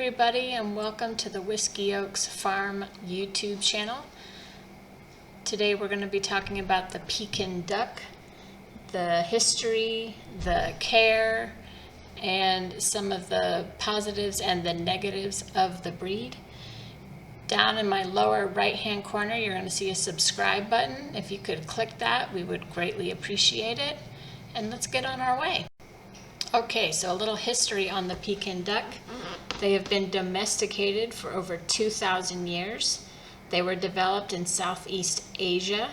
everybody, and welcome to the Whiskey Oaks Farm YouTube channel. Today we're going to be talking about the Pekin duck, the history, the care, and some of the positives and the negatives of the breed. Down in my lower right hand corner you're going to see a subscribe button. If you could click that, we would greatly appreciate it. And let's get on our way. Okay, so a little history on the Pekin duck. They have been domesticated for over 2,000 years. They were developed in Southeast Asia.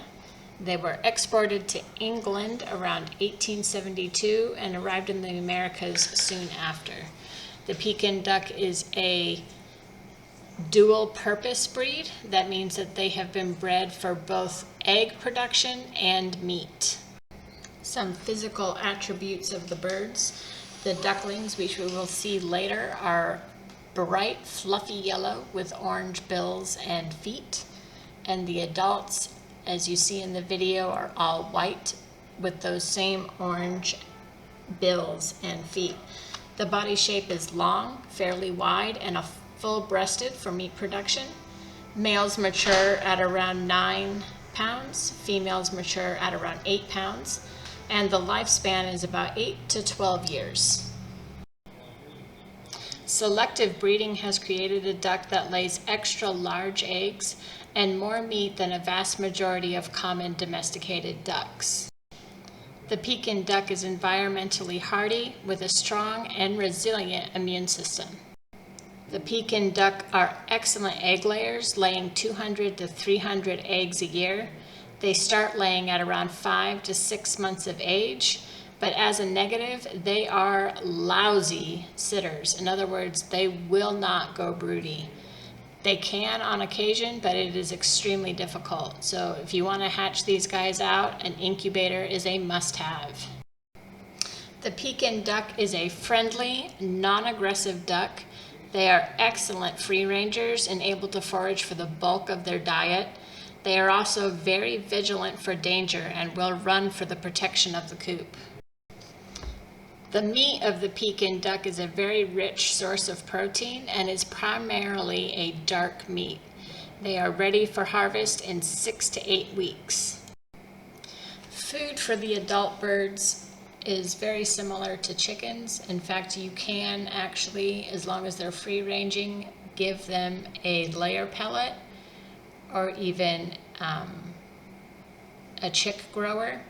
They were exported to England around 1872 and arrived in the Americas soon after. The Pekin duck is a dual-purpose breed. That means that they have been bred for both egg production and meat. Some physical attributes of the birds. The ducklings, which we will see later, are bright, fluffy yellow with orange bills and feet. And the adults, as you see in the video, are all white with those same orange bills and feet. The body shape is long, fairly wide, and full-breasted for meat production. Males mature at around 9 pounds. Females mature at around 8 pounds. And the lifespan is about 8 to 12 years. Selective breeding has created a duck that lays extra large eggs and more meat than a vast majority of common domesticated ducks. The Pekin duck is environmentally hardy with a strong and resilient immune system. The Pekin duck are excellent egg layers, laying 200 to 300 eggs a year. They start laying at around 5 to 6 months of age, but as a negative, they are lousy sitters. In other words, they will not go broody. They can on occasion, but it is extremely difficult. So if you want to hatch these guys out, an incubator is a must-have. The Pekin duck is a friendly, non-aggressive duck. They are excellent free rangers and able to forage for the bulk of their diet. They are also very vigilant for danger and will run for the protection of the coop. The meat of the Pekin duck is a very rich source of protein and is primarily a dark meat. They are ready for harvest in 6 to 8 weeks. Food for the adult birds is very similar to chickens. In fact, you can actually, as long as they're free ranging, give them a layer pellet or even a chick grower.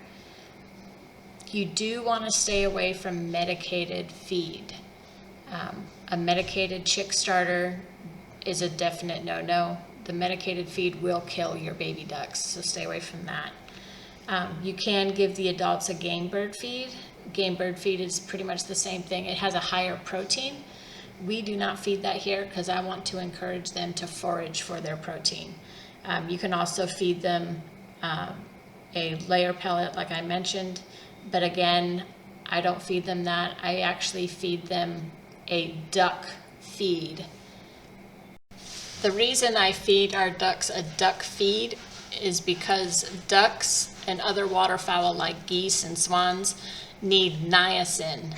You do want to stay away from medicated feed. A medicated chick starter is a definite no-no. The medicated feed will kill your baby ducks, so stay away from that. You can give the adults a game bird feed. Game bird feed is pretty much the same thing. It has a higher protein. We do not feed that here because I want to encourage them to forage for their protein. You can also feed them a layer pellet like I mentioned, but again, I don't feed them that. I actually feed them a duck feed. The reason I feed our ducks a duck feed is because ducks and other waterfowl like geese and swans need niacin,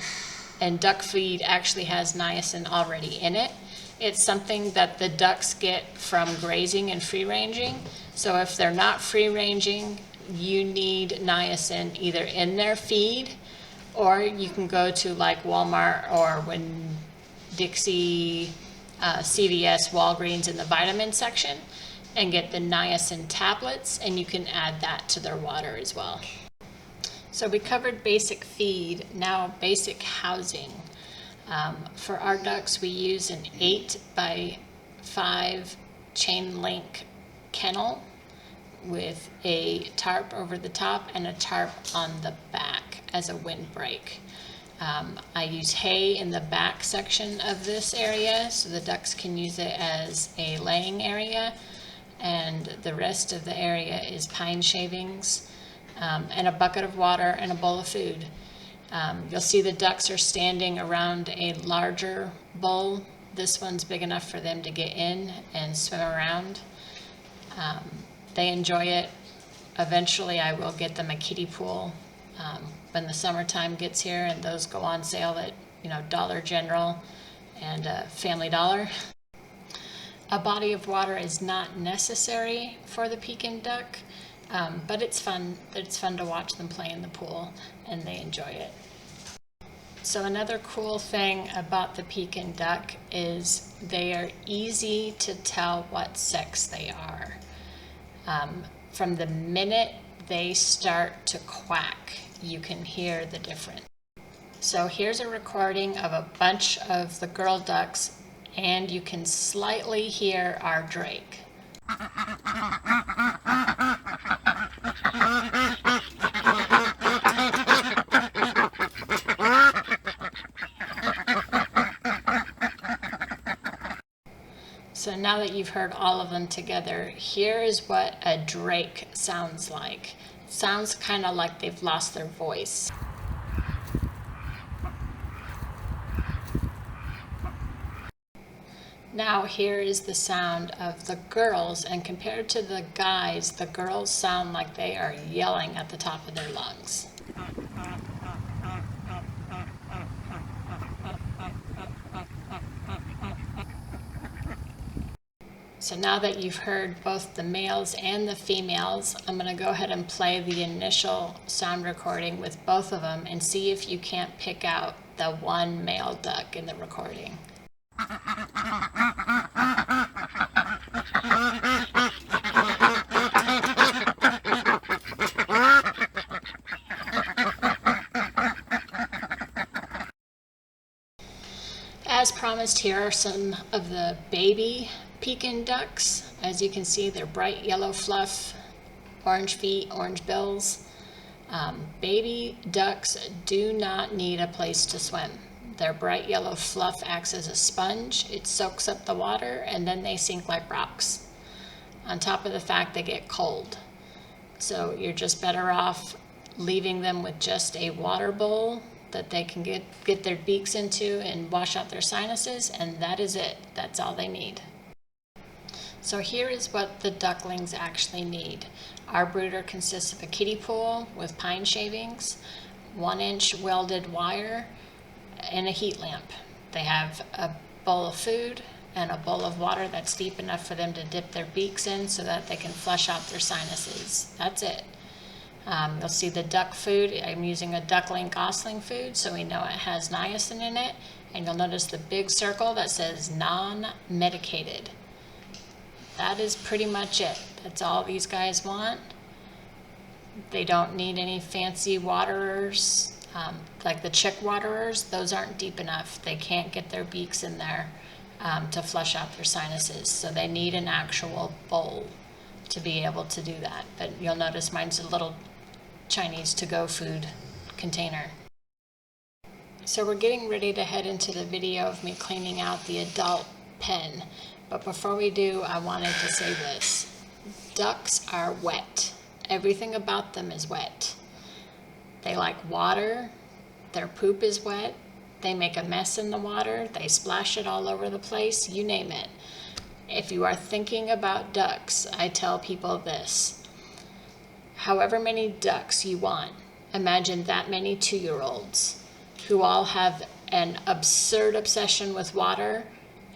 and duck feed actually has niacin already in it. It's something that the ducks get from grazing and free ranging. So if they're not free ranging, you need niacin either in their feed, or you can go to like Walmart or Dixie, CVS, Walgreens in the vitamin section and get the niacin tablets, and you can add that to their water as well. So we covered basic feed, now basic housing. For our ducks, we use an 8x5 chain link kennel with a tarp over the top and a tarp on the back as a windbreak. I use hay in the back section of this area so the ducks can use it as a laying area, and the rest of the area is pine shavings, and a bucket of water and a bowl of food. You'll see the ducks are standing around a larger bowl. This one's big enough for them to get in and swim around. They enjoy it. Eventually I will get them a kiddie pool when the summertime gets here, and those go on sale at Dollar General and Family Dollar. A body of water is not necessary for the Pekin duck, but it's fun. It's fun to watch them play in the pool, and they enjoy it. So another cool thing about the Pekin duck is they are easy to tell what sex they are. From the minute they start to quack, you can hear the difference. So here's a recording of a bunch of the girl ducks, and you can slightly hear our drake. So now that you've heard all of them together, here is what a drake sounds like. It sounds kind of like they've lost their voice. Now here is the sound of the girls, and compared to the guys, the girls sound like they are yelling at the top of their lungs. So now that you've heard both the males and the females, I'm going to go ahead and play the initial sound recording with both of them and see if you can't pick out the one male duck in the recording. As promised, here are some of the baby Pekin ducks. As you can see, they're bright yellow fluff, orange feet, orange bills. Baby ducks do not need a place to swim. Their bright yellow fluff acts as a sponge. It soaks up the water, and then they sink like rocks. On top of the fact they get cold. So you're just better off leaving them with just a water bowl that they can get their beaks into and wash out their sinuses, and that is it. That's all they need. So here is what the ducklings actually need. Our brooder consists of a kiddie pool with pine shavings, 1-inch welded wire, and a heat lamp. They have a bowl of food and a bowl of water that's deep enough for them to dip their beaks in so that they can flush out their sinuses. That's it. You'll see the duck food. I'm using a duckling gosling food, so we know it has niacin in it. And you'll notice the big circle that says non-medicated. That is pretty much it. That's all these guys want. They don't need any fancy waterers, like the chick waterers. Those aren't deep enough. They can't get their beaks in there to flush out their sinuses. So they need an actual bowl to be able to do that. But you'll notice mine's a little Chinese to-go food container. So we're getting ready to head into the video of me cleaning out the adult pen. But before we do, I wanted to say this. Ducks are wet. Everything about them is wet. They like water. Their poop is wet. They make a mess in the water. They splash it all over the place. You name it. If you are thinking about ducks, I tell people this. However many ducks you want, imagine that many 2-year-olds who all have an absurd obsession with water,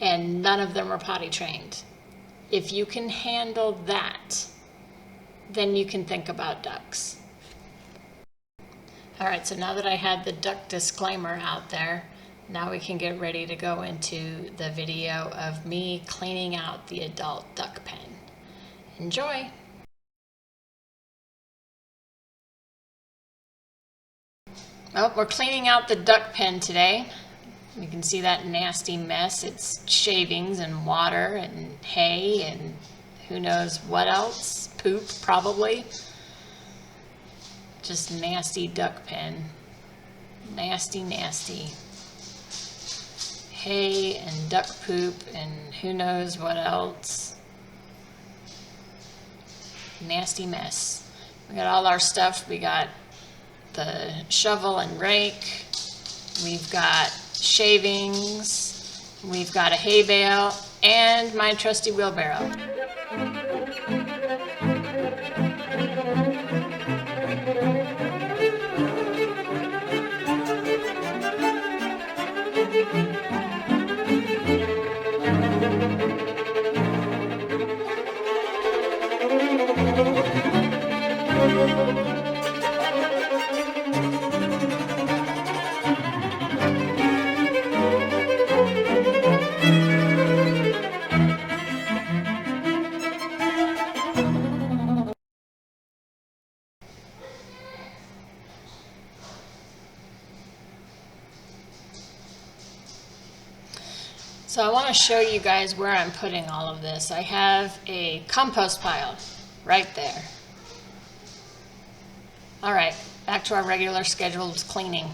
and none of them are potty trained. If you can handle that, then you can think about ducks. All right, so now that I had the duck disclaimer out there, now we can get ready to go into the video of me cleaning out the adult duck pen. Enjoy! Well, we're cleaning out the duck pen today. You can see that nasty mess. It's shavings and water and hay and who knows what else. Poop, probably. Just nasty duck pen. Nasty, nasty. Hay and duck poop and who knows what else. Nasty mess. We got all our stuff. We got the shovel and rake. We've got shavings. We've got a hay bale and my trusty wheelbarrow. So I want to show you guys where I'm putting all of this. I have a compost pile right there. All right, back to our regular scheduled cleaning.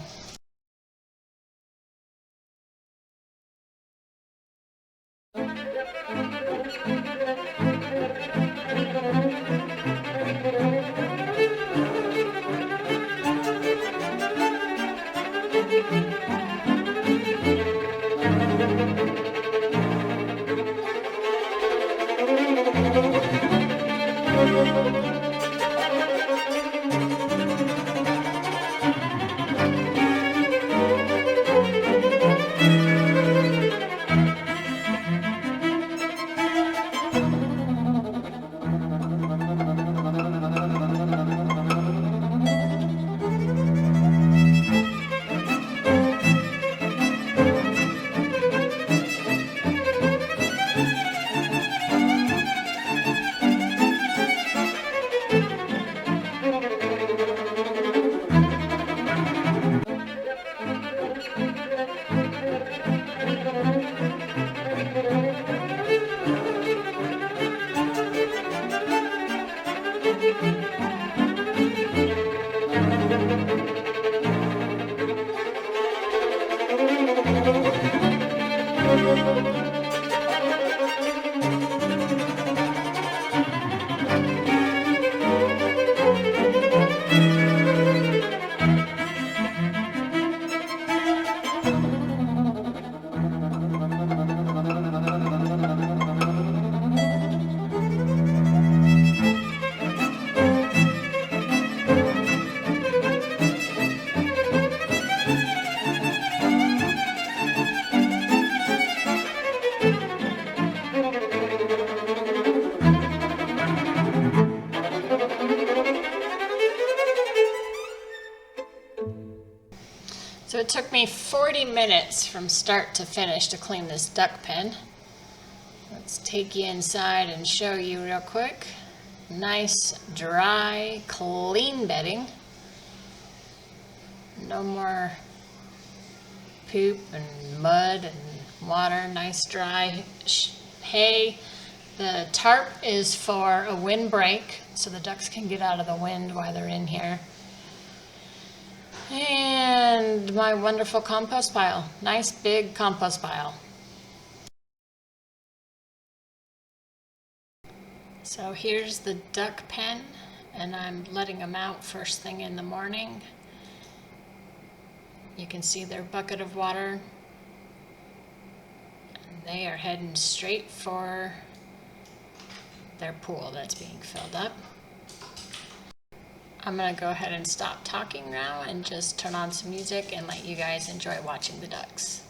So it took me 40 minutes from start to finish to clean this duck pen. Let's take you inside and show you real quick. Nice, dry, clean bedding. No more poop and mud and water. Nice, dry hay. The tarp is for a windbreak, so the ducks can get out of the wind while they're in here. And my wonderful compost pile. Nice big compost pile. So here's the duck pen, and I'm letting them out first thing in the morning. You can see their bucket of water. And they are heading straight for their pool that's being filled up. I'm going to go ahead and stop talking now and just turn on some music and let you guys enjoy watching the ducks.